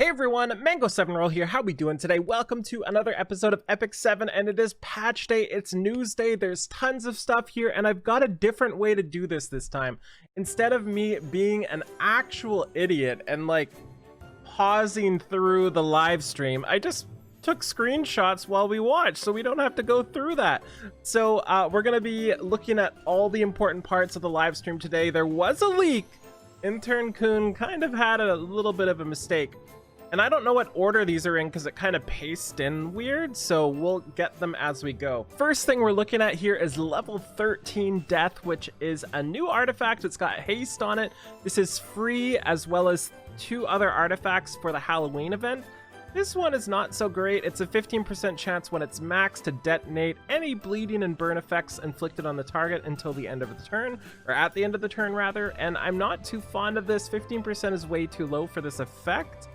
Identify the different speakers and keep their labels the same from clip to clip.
Speaker 1: Hey everyone, Mango7Roll here. How we doing today? Welcome to another episode of Epic 7, and it is patch day. It's news day. There's tons of stuff here, and I've got a different way to do this time. Instead of me being an actual idiot and like pausing through the live stream, I just took screenshots while we watched, so we don't have to go through that. So we're gonna be looking at all the important parts of the live stream today. There was a leak. Intern Kun kind of had a little bit of a mistake. And I don't know what order these are in because it kind of pastes in weird, so we'll get them as we go. First thing we're looking at here is level 13 Death, which is a new artifact. It's got haste on it. This is free, as well as 2 other artifacts for the Halloween event. This one is not so great. It's a 15% chance when it's maxed to detonate any bleeding and burn effects inflicted on the target until the end of the turn, or at the end of the turn rather, and I'm not too fond of this. 15% is way too low for this effect.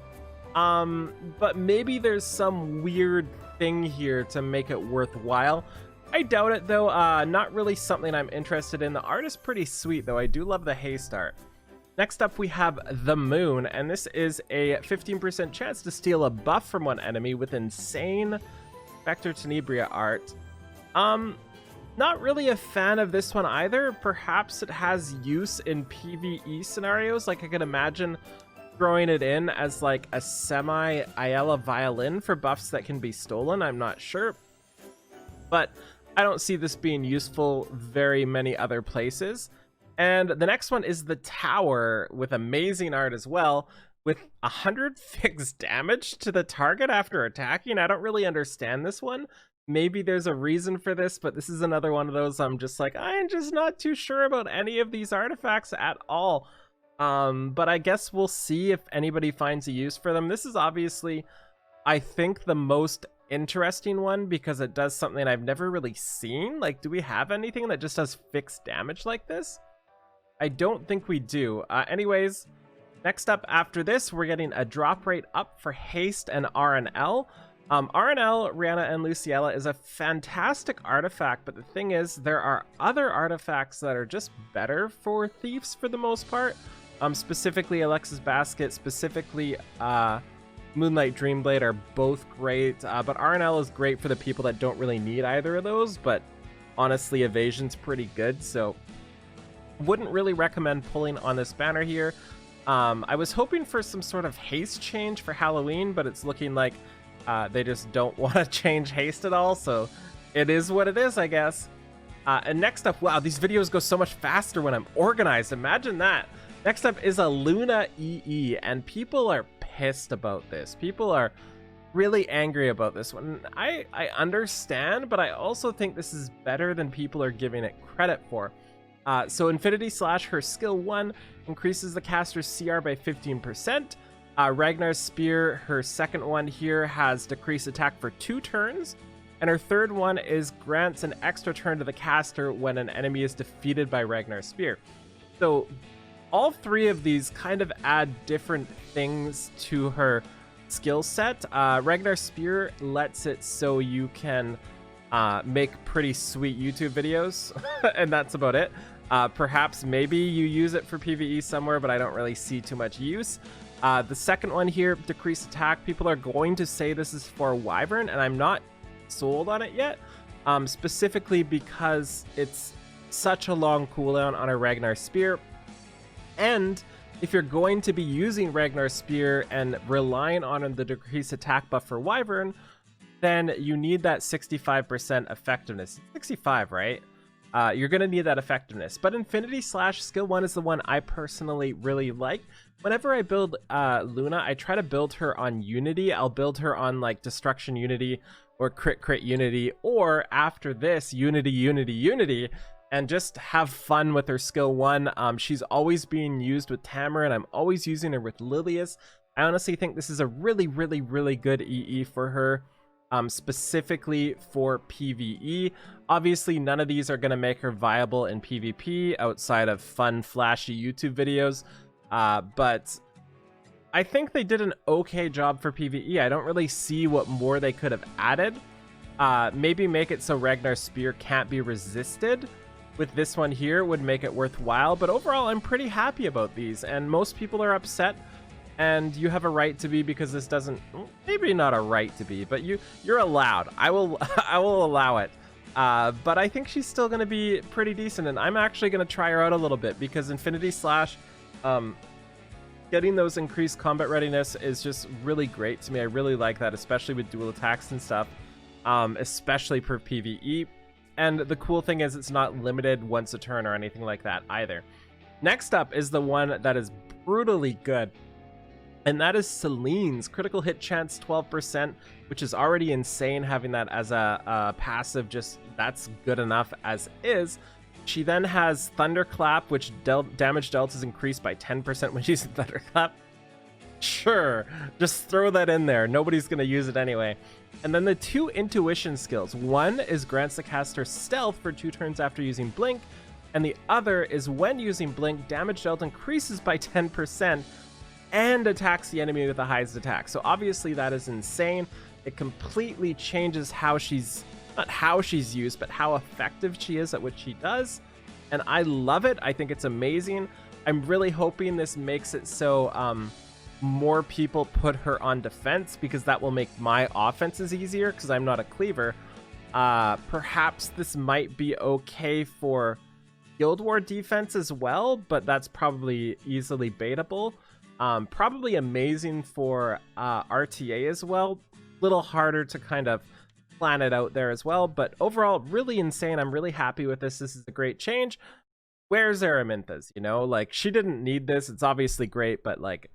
Speaker 1: But maybe there's some weird thing here to make it worthwhile. I doubt it though. Not really something I'm interested in. The art is pretty sweet though. I do love the haste art. Next up we have the Moon, and this is a 15% chance to steal a buff from one enemy with insane Vector Tenebria art. Not really a fan of this one either. Perhaps it has use in PvE scenarios. Like I could imagine throwing it in as like a semi Ayala violin for buffs that can be stolen. I'm not sure, but I don't see this being useful very many other places. And the next one is the Tower, with amazing art as well, with 100 fixed damage to the target after attacking. I don't really understand this one. Maybe there's a reason for this, but this is another one of those I'm just like, I'm just not too sure about any of these artifacts at all. But I guess we'll see if anybody finds a use for them. This is obviously, I think, the most interesting one because it does something I've never really seen. Like, do we have anything that just does fixed damage like this? I don't think we do. Anyways, next up after this, we're getting a drop rate up for haste and RNL. RNL, Rihanna and Luciella, is a fantastic artifact, but the thing is, there are other artifacts that are just better for thieves for the most part. Specifically Alexa's Basket, specifically Moonlight Dreamblade are both great, but RNL is great for the people that don't really need either of those, but honestly Evasion's pretty good, so wouldn't really recommend pulling on this banner here. I was hoping for some sort of haste change for Halloween, but it's looking like they just don't want to change haste at all, so it is what it is, I guess. And next up, wow, these videos go so much faster when I'm organized, imagine that. Next up is a Luna EE, and people are pissed about this. People are really angry about this one. I understand, but I also think this is better than people are giving it credit for. So Infinity Slash, her skill 1, increases the caster's CR by 15%. Ragnar's Spear, her second one here, has decreased attack for 2 turns. And her third one is grants an extra turn to the caster when an enemy is defeated by Ragnar's Spear. So all 3 of these kind of add different things to her skill set. Ragnar's Spear lets it so you can make pretty sweet YouTube videos, and that's about it. Perhaps maybe you use it for PvE somewhere, but I don't really see too much use. The second one here, decreased attack. People are going to say this is for Wyvern, and I'm not sold on it yet, specifically because it's such a long cooldown on a Ragnar Spear. And if you're going to be using Ragnar Spear and relying on the decreased attack buff for Wyvern, then you need that 65% effectiveness. 65, right? You're going to need that effectiveness. But Infinity Slash skill 1 is the one I personally really like. Whenever I build Luna, I try to build her on Unity. I'll build her on like Destruction Unity or Crit Unity, or after this, Unity, and just have fun with her skill 1. She's always being used with Tamara, and I'm always using her with Lilius. I honestly think this is a really good EE for her. Specifically for PvE. Obviously, none of these are going to make her viable in PvP outside of fun, flashy YouTube videos. But I think they did an okay job for PvE. I don't really see what more they could have added. Maybe make it so Ragnar's Spear can't be resisted with this one here would make it worthwhile. But overall, I'm pretty happy about these. And most people are upset and you have a right to be, because this doesn't, maybe not a right to be, but you're allowed. I will I will allow it. But I think she's still going to be pretty decent, and I'm actually going to try her out a little bit, because Infinity Slash, getting those increased combat readiness is just really great to me. I really like that, especially with dual attacks and stuff, especially for PvE. And the cool thing is it's not limited once a turn or anything like that either. Next up is the one that is brutally good, and that is CELINE's critical hit chance 12%, which is already insane having that as a passive. Just that's good enough as is. She then has Thunderclap, which damage dealt is increased by 10% when she's in Thunderclap. Sure, just throw that in there. Nobody's going to use it anyway. And then the two intuition skills. One is grants the caster stealth for 2 turns after using Blink, and the other is when using Blink, damage dealt increases by 10% and attacks the enemy with the highest attack. So obviously that is insane. It completely changes how she's, not how she's used, but how effective she is at what she does. And I love it. I think it's amazing. I'm really hoping this makes it so more people put her on defense, because that will make my offenses easier, because I'm not a cleaver. Perhaps this might be okay for Guild War defense as well, but that's probably easily baitable. Probably amazing for RTA as well. Little harder to kind of plan it out there as well, but overall really insane. I'm really happy with this. This is a great change. Where's Araminthas? You know, like, she didn't need this. It's obviously great, but like,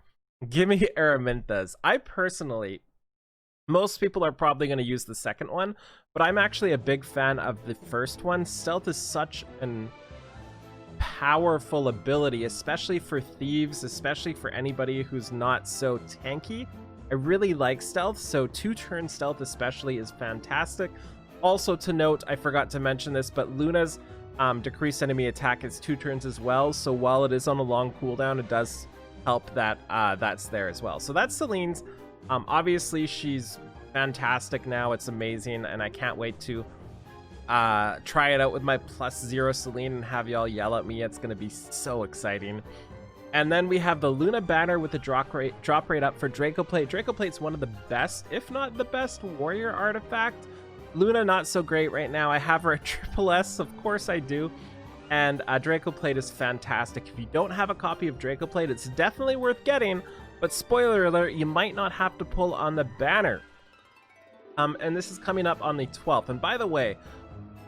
Speaker 1: give me Araminthas. I personally, most people are probably going to use the second one, but I'm actually a big fan of the first one. Stealth is such an powerful ability, especially for thieves, especially for anybody who's not so tanky. I really like stealth, so 2-turn stealth especially is fantastic. Also to note, I forgot to mention this, but Luna's decreased enemy attack is 2 turns as well, so while it is on a long cooldown, it does help that that's there as well. So that's CELINE's. Obviously she's fantastic now. It's amazing, and I can't wait to try it out with my +0 CELINE and have y'all yell at me. It's gonna be so exciting. And then we have the Luna banner with the drop rate up for Dracoplate. Dracoplate's one of the best, if not the best, warrior artifact. Luna not so great right now. I have her at S, of course I do. And Dracoplate is fantastic. If you don't have a copy of Dracoplate, it's definitely worth getting, but spoiler alert, you might not have to pull on the banner. And this is coming up on the 12th. And by the way,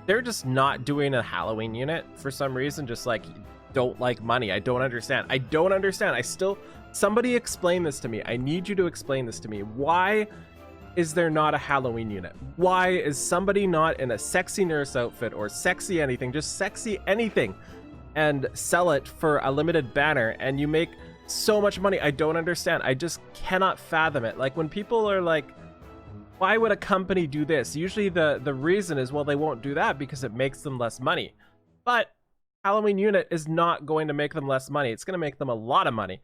Speaker 1: they're just not doing a Halloween unit for some reason. Just like, don't like money. I don't understand. I don't understand. Somebody explain this to me. I need you to explain this to me. Why is there not a Halloween unit? Why is somebody not in a sexy nurse outfit or sexy anything, just sexy anything, and sell it for a limited banner and you make so much money? I don't understand. I just cannot fathom it. Like, when people are like, why would a company do this? Usually the reason is, well, they won't do that because it makes them less money. But Halloween unit is not going to make them less money. It's going to make them a lot of money.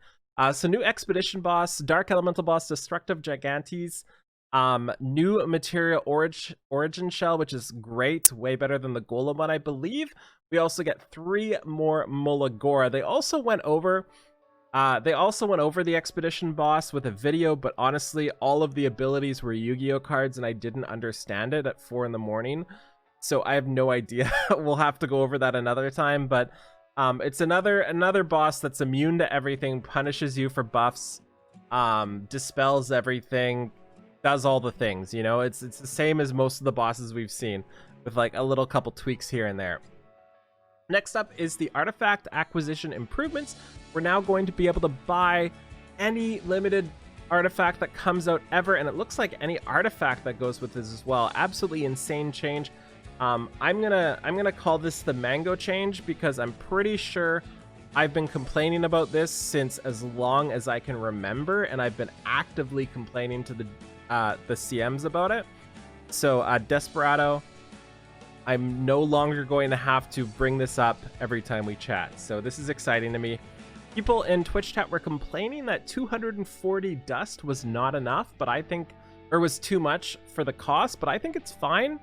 Speaker 1: So new expedition boss, dark elemental boss, destructive gigantes, new material origin shell, which is great, way better than the golem one, I believe. We also get 3 more Mulagora. They also went over the expedition boss with a video, but honestly, all of the abilities were Yu-Gi-Oh cards, and I didn't understand it at 4 in the morning. So I have no idea. We'll have to go over that another time, but it's another boss that's immune to everything, punishes you for buffs, dispels everything, does all the things, you know? It's the same as most of the bosses we've seen, with like a little couple tweaks here and there. Next up is the artifact acquisition improvements. We're now going to be able to buy any limited artifact that comes out ever, and it looks like any artifact that goes with this as well. Absolutely insane change. I'm gonna call this the mango change, because I'm pretty sure I've been complaining about this since as long as I can remember, and I've been actively complaining to the CMs about it. So Desperado, I'm no longer going to have to bring this up every time we chat, so this is exciting to me. People in Twitch chat were complaining that 240 dust was not enough, but I think, or was too much for the cost, but I think it's fine.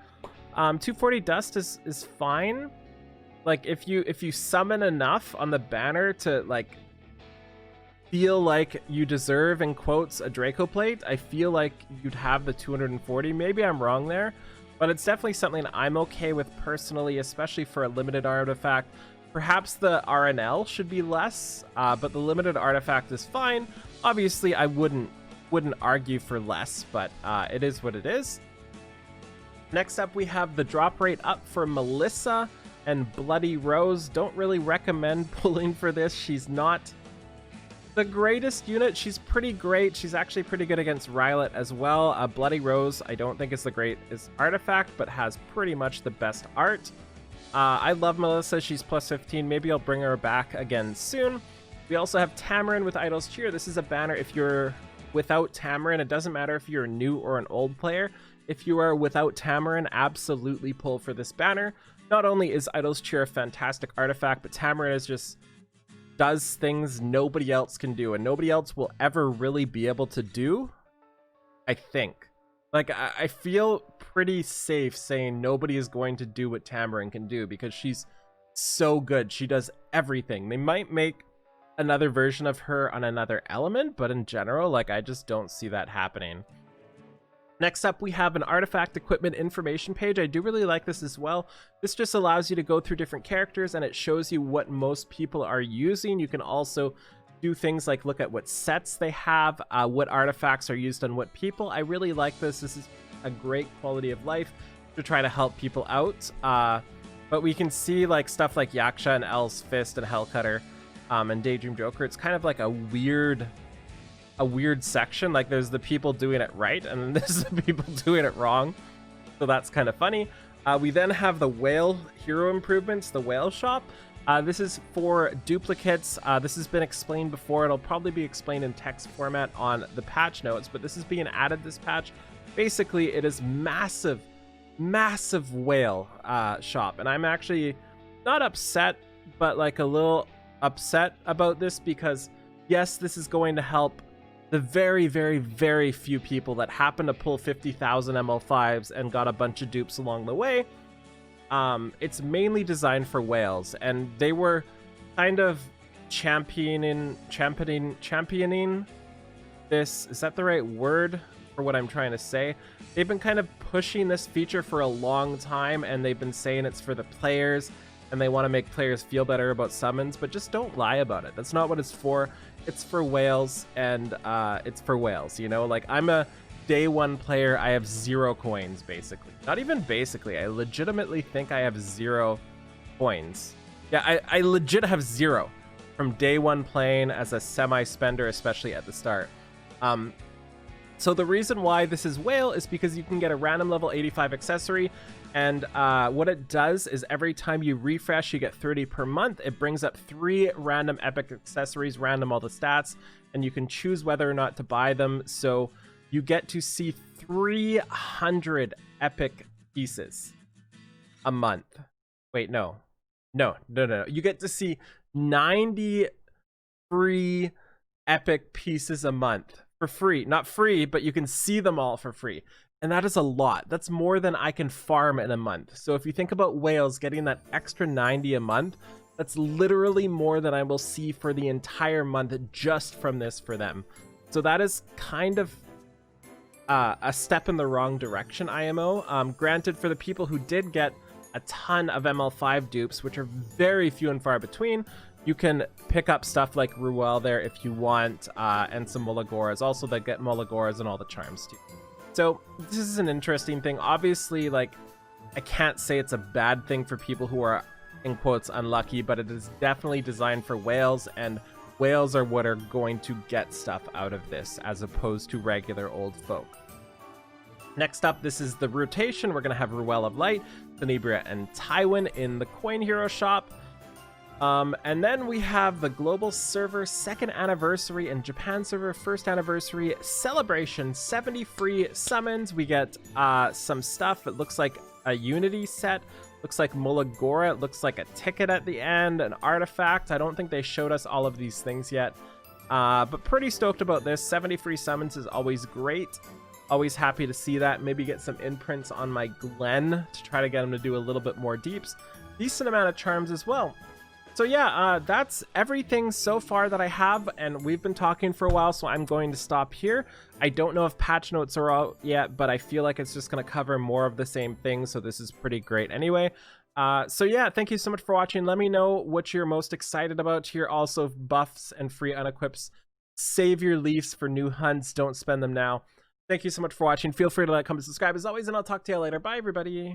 Speaker 1: 240 dust is fine. Like, if you summon enough on the banner to like feel like you deserve, in quotes, a Draco plate. I feel like you'd have the 240. Maybe I'm wrong there, but it's definitely something I'm okay with personally, especially for a limited artifact. Perhaps the RNL should be less, but the limited artifact is fine. Obviously, I wouldn't argue for less, but it is what it is. Next up, we have the drop rate up for Melissa and Bloody Rose. Don't really recommend pulling for this. She's not the greatest unit. She's pretty great. She's actually pretty good against Rylet as well. Bloody Rose, I don't think is the greatest artifact, but has pretty much the best art. I love Melissa. She's plus 15. Maybe I'll bring her back again soon. We also have Tamarin with Idol's Cheer. This is a banner if you're without Tamarin. It doesn't matter if you're a new or an old player. If you are without Tamarin, absolutely pull for this banner. Not only is Idol's Cheer a fantastic artifact, but Tamarin is just does things nobody else can do, and nobody else will ever really be able to do, I think. Like, I feel pretty safe saying nobody is going to do what Tamarin can do, because she's so good. She does everything. They might make another version of her on another element, but in general, like, I just don't see that happening. Next up, we have an artifact equipment information page. I do really like this as well. This just allows you to go through different characters, and it shows you what most people are using. You can also do things like look at what sets they have, what artifacts are used on what people. I really like this. This is a great quality of life to try to help people out. But we can see like stuff like Yaksha and El's Fist and Hellcutter and Daydream Joker. It's kind of like a weird section. Like, there's the people doing it right, and then there's the people doing it wrong. So that's kind of funny. We then have the whale hero improvements, the whale shop. This is for duplicates. This has been explained before. It'll probably be explained in text format on the patch notes, but this is being added this patch. Basically, it is massive whale shop, and I'm actually not upset, but like a little upset about this, because yes, this is going to help the very, very, very few people that happen to pull 50,000 ML5s and got a bunch of dupes along the way. It's mainly designed for whales, and they were kind of championing this. Is that the right word for what I'm trying to say? They've been kind of pushing this feature for a long time, and they've been saying it's for the players, and they want to make players feel better about summons, but just don't lie about it. That's not what it's for. It's for whales, and it's for whales, you know? Like, I'm a day one player. I have 0 coins, basically. Not even basically. I legitimately think I have 0 coins. Yeah, I legit have 0 from day one playing as a semi-spender, especially at the start. So the reason why this is whale is because you can get a random level 85 accessory, and what it does is every time you refresh, you get 30 per month. It brings up 3 random epic accessories, random all the stats, and you can choose whether or not to buy them. So you get to see 300 epic pieces a month. Wait, no. You get to see 90 free epic pieces a month. For free. Not free, but you can see them all for free. And that is a lot. That's more than I can farm in a month. So if you think about whales getting that extra 90 a month, that's literally more than I will see for the entire month just from this for them. So that is kind of a step in the wrong direction, IMO. Granted, for the people who did get a ton of ML5 dupes, which are very few and far between, you can pick up stuff like Ruel there if you want, and some Molagoras. Also, they get Molagoras and all the charms too. So this is an interesting thing. Obviously, like, I can't say it's a bad thing for people who are, in quotes, unlucky, but it is definitely designed for whales, and whales are what are going to get stuff out of this, as opposed to regular old folk. Next up, this is the rotation. We're going to have Ruel of Light, Tenebria, and Tywin in the Coin Hero shop. And then we have the global server 2nd anniversary and Japan server 1st anniversary celebration. 70 free summons. We get some stuff. It looks like a Unity set. Looks like Molagora. It looks like a ticket at the end, an artifact. I don't think they showed us all of these things yet. But pretty stoked about this. 70 free summons is always great. Always happy to see that. Maybe get some imprints on my Glenn to try to get him to do a little bit more deeps. Decent amount of charms as well. So yeah, that's everything so far that I have, and we've been talking for a while, so I'm going to stop here. I don't know if patch notes are out yet, but I feel like it's just going to cover more of the same thing, so this is pretty great anyway. So yeah, thank you so much for watching. Let me know what you're most excited about here. Also, buffs and free unequips. Save your leafs for new hunts. Don't spend them now. Thank you so much for watching. Feel free to like, comment, subscribe as always, and I'll talk to you later. Bye, everybody.